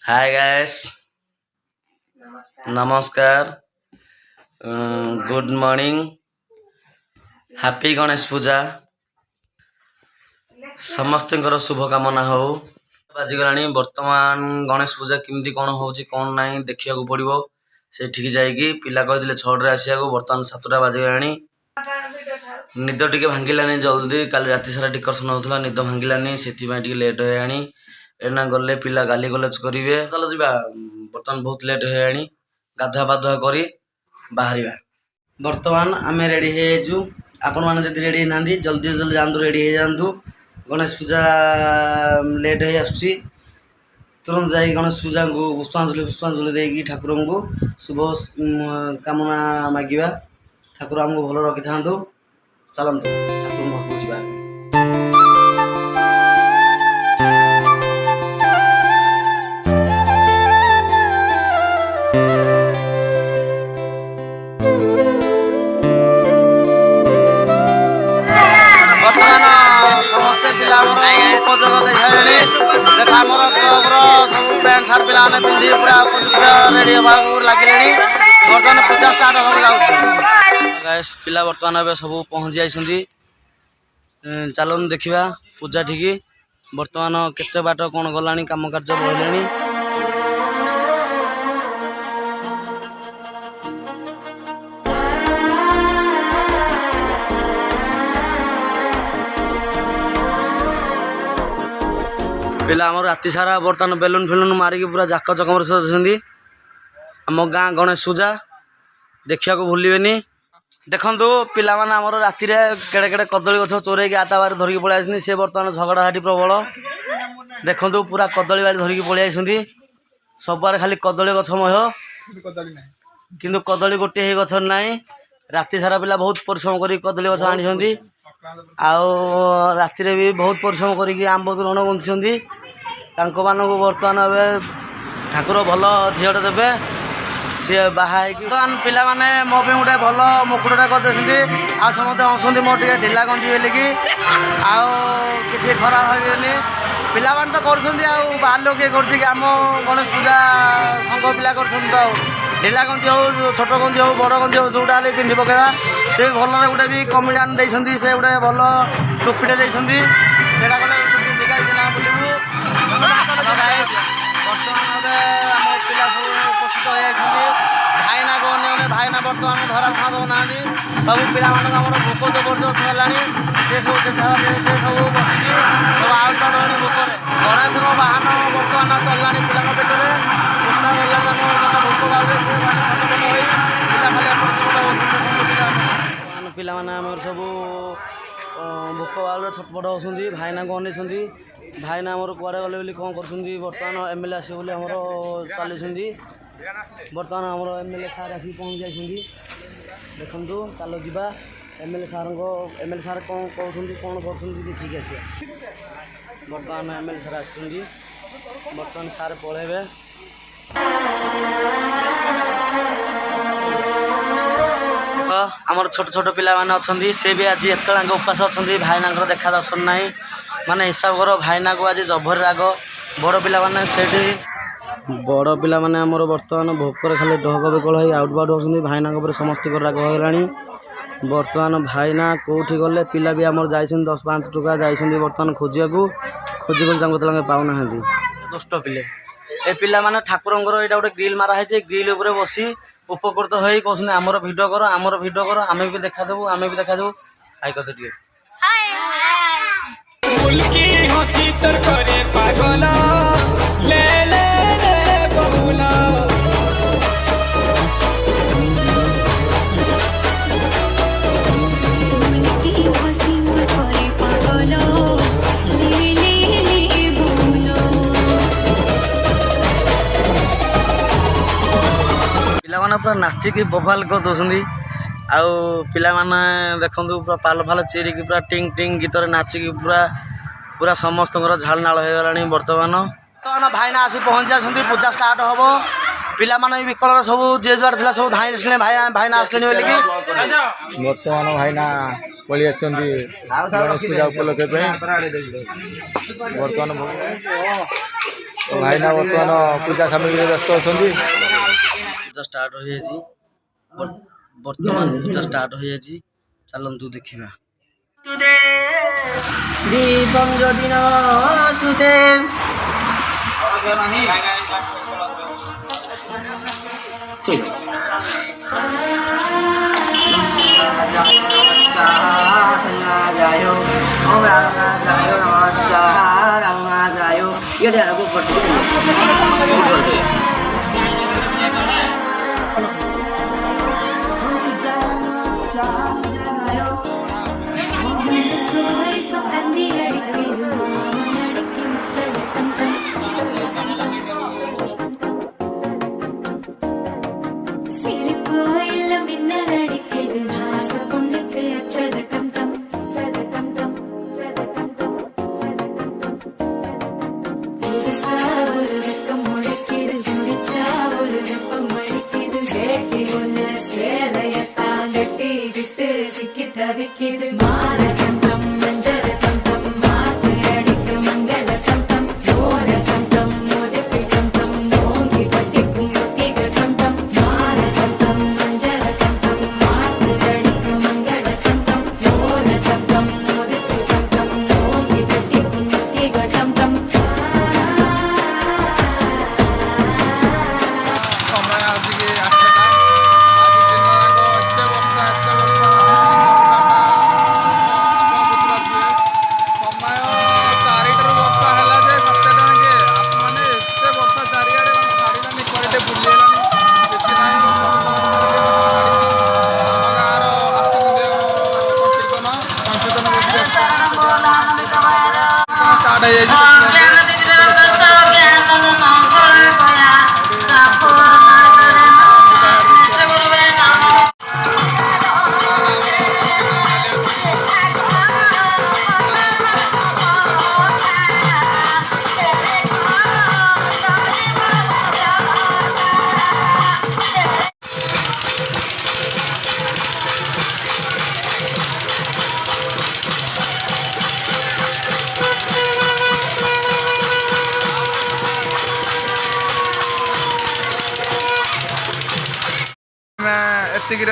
Hi guys, नमस्कार, good morning, happy Ganesh पूजा। समस्त शुभकामना हो। बाजिगलानी बर्तमान गणेश पूजा केमती कौन होची कौन नहीं देखिया को पड़िबो। से ठीक जाएगी पिला कहते 6 आसिया को बर्तमान 7टा बाजिगलानी। निद टिके भांगिलानी जल्दी काली राति सारा डिकसन होता निद भांगिलानी से लेट हो आनी एना गले पिला गाली गलज करेंगे। चलो जी बर्तमान बहुत लेट हो गाधुआ पाधुआ कर बाहर। बर्तमान आम रेडी हो आपण मैंने जब रेडी ना जल्दी जल्दी जातु रेडी हो जातु। गणेश पूजा लेट हो आसुची तुरंत जा गणेश पूजा को पुष्पांजलि देकी ठाकुर को शुभ कामना मागिबा। ठाकुर आमको भल रखी था चलतु ठाकुर घर को जावा। पैंट सार्ट पिला पिंधि पूरा रेडी लगे बर्तमान पूजा स्टार्ट हो पिला बर्तमान सब पहुँची जाइए। चलन देखा पूजा ठीक बर्तमान केते बाट कौन गला कम कार्य बढ़े। पिला आम राति सारा बर्तमान बेलून फेलून मारिक पूरा जाक चकम सजाई आम गाँ गणेश पूजा देखा भूलें। देखु पिला माने आमर राति केड़े केड़े कदली गछ चोरे आता बारे धरिकी पलि सी बर्तमान झगड़ा हाटी प्रबल। देखु पूरा कदली बारी धरिकी पलि सबुआरे खाली कदली गछमय किंतु कदली गोटे गछ ना। राति सारा पिला बहुत परिश्रम कर कदली गछ आनी राति भी बहुत परिश्रम कर आंब तोरण गुंथि बर्तमान ठाकुर भल झीटे देवे सी बाहर पिला माने मो गोटे भल मुकुटा करदे आ समस्त हसती मोर टे ढिला गंजी बोलिकी कि खराब होनी पिला तो कर बाहर लोग किए कर गणेश पूजा संघ पिला कर ढिला गंजी हो छोट गंजी हो बड़ गंजी हो जोटा पिंधि पकेवा से भल गोटे भी कमिटान देते से गोटे भल टोपीटे देते सेटा गले पिंधिका ना बुलू। बर्तमान आम पिला सब उपस्थित हो भाईना को अन्य भाईना बर्तमान धरा छा दौना सब पिला भोक जबरदस्त है सब सब बसिक सब आउट रही भोकर गणेश बाहन बर्तमान चलला पिला पेटर उषा भोक भाव पिला आम सब भोक भाव छटपट होती भाईना को अनेई भाईना आमर कुआड़े गले बोली कौन कर बर्तमान एमएलए आस चली बर्तमान आमर एमएलए सार आसिक पहुँच जाइए। देखु चलो जा एमएलए सार कौन कहते कौन कर देखिए आस बर्तमान एमएलए सार आस बर्तमान सार पलैबे। आमर छोट छोट पिला माने अच्छी से भी आज एत उपास अच्छा भाईना देखा दर्शन ना माने हिसाब कर भाईना को आज जभर राग बड़ पिला माने सेठी बड़ पिला माने आमर बर्तमान भोकर खाली ढक बिकल हो आउट बाउट होती भाईना समस्त राग होगा। बर्तमान भाईना कौटी गले पिला भी आमर जाइए 10-5 टका जाइए बर्तमान खोजा खोजिक पाऊना दुष्ट पिले ए पिला माने ठाकुर यहाँ गोटे ग्रिल मारा है ग्रिल उपर बसी उपकृत हो कहते आमर भिडियो कर आम भी देखा देबू आई कत टे पिला पूरा नाचिकी बवाल कर दौरान आउ पिला देखु पूरा पाल फाल चिरिक पूरा टिंग टिंग गीत नाचिकी पूरा पूरा समस्त झालनाल हो गला। बर्तमान भाईना आसी पहुँच जाती पूजा स्टार्ट हम पिला विकल सब जे जुआर था सब धाई आसले भाईना आसले बोलिकी बर्तमान भाईना पलि गणेश पूजा उपलक्षे बर्तमान तो भाईना बर्तमान पूजा सामग्री व्यस्त अच्छा पूजा स्टार्ट हो जाएगी बर्तमान पूजा स्टार्ट हो जाएगी चलतु देखा दीपम जदि नमस्तुते ये dia aku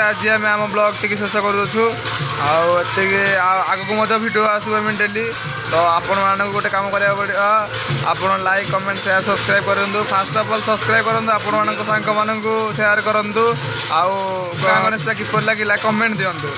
आज आम आम ब्लॉग टी शेष करूँ आग को भिडियो आसो डेली तो आपण मानक गोटे कम करा पड़ा आप लाइक कमेंट शेयर सब्सक्राइब करूँ फास्ट ऑफ ऑल सब्सक्राइब करूँ आपण सांग मानक शेयर करूँ आउ गणेश किपर लगे कमेंट दिंतु।